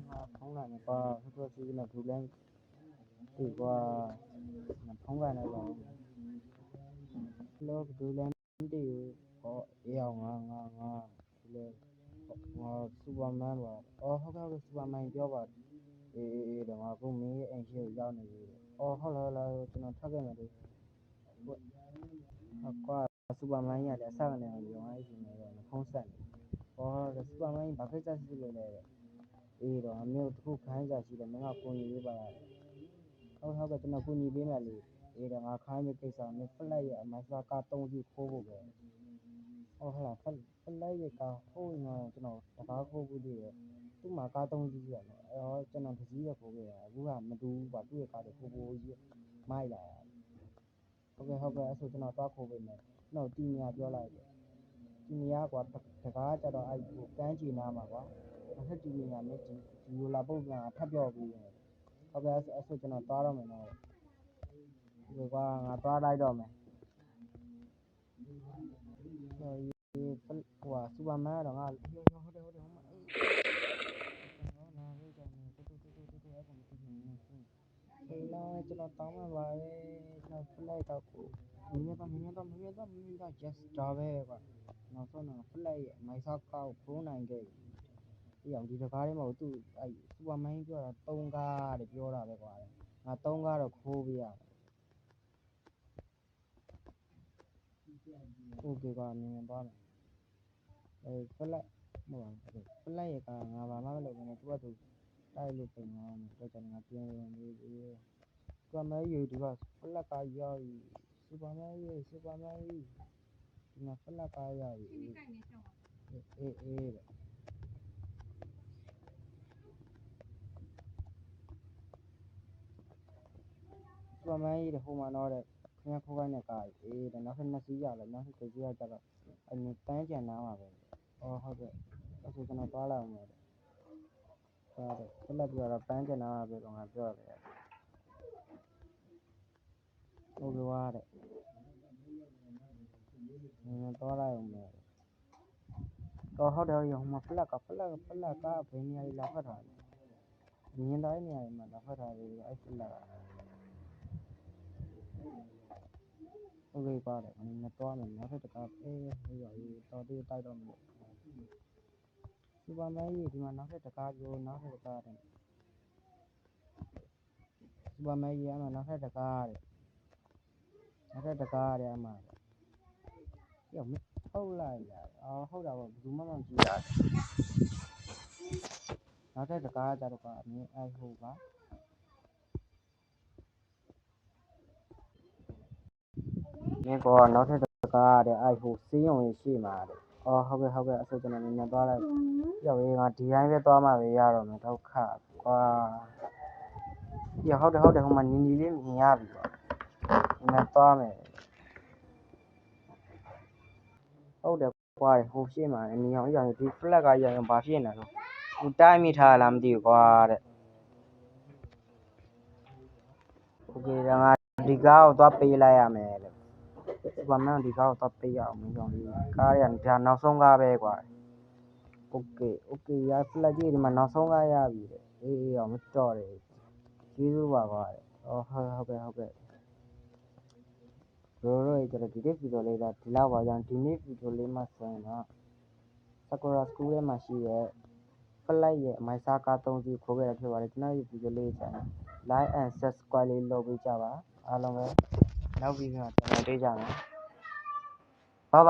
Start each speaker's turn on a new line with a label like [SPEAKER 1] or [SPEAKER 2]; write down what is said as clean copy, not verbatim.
[SPEAKER 1] ဟာဖုန်းလာနေပါသူတို့စီးနေဘူးလဲဒီကွာဖုန်းကနေတော့လောဘူးလဲဒီဟောအေးအောင်ငါဒီလေဟောစူပါမန်ပါဟုတ်ကဲ့စူပါမန်ပြောပါအေးတော့ငါကမင်းရဲ့အိမ်ရှိကိုရောက်နေပြီဟုတ်လားကျွန်တော်ထွက်ခဲ့မယ်လေကွာစူပါမန်ကြီးရတယ်အဆက်ကနေရောင်းအိမ်နေတော့ဖုန်းဆက်နေစူပါမန်ကြီးဘာကိစ္စရှိလို့လဲအေးတော့အမျိုးတစ်ခုခိုင်းကြရှိတယ်မင်းကကိုကြီးပေးပါလားဟုတ်ကဲ့ကျွန်တော်ကိုကြီးပေးမယ်လေအေးတော့ငါခိုင်းမယ့်ကိစ္စမင်းဖလက်ရဲ့အမစားကား3စီခိုးဖို့ပဲဟုတ်လားဖလက်ရဲ့ကားဟိုးငါကျွန်တော်တကားခိုးဖို့တည်းရဲ့သူ့မှာကား3စီးရတယ်ကျွန်တော်တစ်စီးပဲခိုးခဲ့ရအခုကမတူဘူးပါသူ့ရဲ့ကားတွေခိုးကြီးမိုက်လာဟုတ်ကဲ့အဲ့ဆိုကျွန်တော်သွားခိုးပေးမယ်ကျွန်တော်တီနီယာပြောလိုက်တယ်တီနီယာကွာတကားကြတော့အဲ့ကိုကန်းချီနာမှာကွာအဲ့တီနီယာနဲ့ဒီလိုလာပုတ်ကထပ်ပြောပြီးဟုတ်ကဲ့အဲ့ဆိုကျွန်တော်သွားတော့မယ်နော်ဒီကွာငါသွားလိုက်တော့မယ်ဟိုစူပါမန်ကတော့ငါဟုတ်တယ်ဟိုမှာအေးကျွန်တော်တောင်းမှပါပဲကျွန်တော်ဖလိုက်တော့ကိုမင်းတော့ just ဒါပဲကွာနောက်ဆုံးတော့ဖလိုက်ရဲ့မိုက်ဆောက်ကောက်ခိုးနိုင်ခဲ့ပြီဒီအောင်ဒီတကားလေးမဟုတ်သူအဲ့စူပါမန်ကြီးပြောတာ3ကားတဲ့ပြောတာပဲကွာငါ3ကားတော့ခိုးပေးရโอเคကွာမြင်သွားမယ်ဖလိုက်မဟုတ်ဘူးဖလိုက်ရဲ့ကားငါဘာမှမလုပ်ဘူးနဲ့သူကသူတိုက်လို့ပြင်သွားမယ်တော့ကျွန်တော်ပြန်ဝင်ပြီးစူပါမန်ကြီးဒီကဖလက်ကရောက်ပြီစူပါမန်ကြီးဒီမှာဖလက်ကရောက်ပြီအေးတဲ့စူပါမန်ကြီးဟိုမှာတော့တဲ့ခင်ဗျားခိုးခိုင်းတဲ့ကားအေးတဲ့နောက်ထပ်2စီးရလဲနောက်ထပ်1စီးရကြတော့အဲ့ဒီတန်းကြံနားမှာပဲဟုတ်ကဲ့အဲ့ဆိုကျွန်တော်သွားလိုက်အောင်မယ်ဟုတ်တယ်ဖလက်ပြောတော့ပန်းကြံနားမှာပဲတော့ငါပြောတယ်ဟုတ်ကဲ့ဝါတဲ့သွားလိုက်အောင်မယ်ဟုတ်တယ်ဟိုမှာဖလက်ကဘယ်နေရာလာဖတ်တာလဲမြင်တိုင်းနေရာမှာလာဖတ်တာလေအဲ့ဖလက်ကဟုတ်ကဲ့ပါတယ်မသွားမယ်နောက်ထပ်တကားအေးတော်သေးတိုက်တော့မယ်စူပါမန်ကြီးဒီမှာနောက်ထပ်တကားပြောနောက်ထပ်တကားတဲ့စူပါမန်ကြီးအမှနောက်ထပ်တကားတဲ့အမှရောမဟုတ်လိုက်လားဟုတ်တာပေါ့ဘယ်သူမှမကြည့်ရနောက်ထပ်တကားကြတော့ကအမြင်အဲ့ဟုတ်ပါမင်းကောနောက်ထပ်တကားတဲ့အဲ့ဟိုစေးရုံရှိမှာတဲ့ဟုတ်ကဲ့အဲ့ဆိုကျွန်တော်မြန်သွားလိုက်ရောက်ရေးငါဒီတိုင်းပဲသွားမှပဲရတော့မယ်ဒုက္ခကွာဟုတ်တယ်ဟိုမှာနီလေးမြင်ရပြီကွာမြန်သွားမယ်ဟုတ်တယ်ကွာဟိုရှေ့မှာနီအောင်ရဒီဖလက်ကရရင်ဘာဖြစ်နေလဲသူတိုင်းမိထားလားမသိဘူးကွာတဲ့โอเคငါဒီကားကိုသွားပေးလိုက်ရမယ်တဲ့စူပါမန်ဒီကားကိုသွားပေးရအောင်မင်းကြောင့်ကားရဒါနောက်ဆုံးကားပဲကွာโอเคရဖလက်ကြီးဒီမှာနောက်ဆုံးကားရပြီတဲ့အေးအောင်မတော်တယ်ကျေးဇူးပါကွာဟုတ်ကဲ့တို့ကျတော့ဒီနေ့ဗီဒီယိုလေးတော့ဒီလောက်ပါကြောင်းဒီနေ့ဗီဒီယိုလေးမှဆိုရင်တော့Sakura School ထဲမှာရှိတဲ့ဖလိုက်ရဲ့မိုက်စားကား3စီးခိုးခဲ့တာဖြစ်ပါတယ်ကျွန်တော်ဒီဗီဒီယိုလေးချင် like and subscribe လေးလုပ်ပေးကြပါအားလုံးပဲနောက်ဗီဒီယိုမှာပြန်တွေ့ကြမယ်bye bye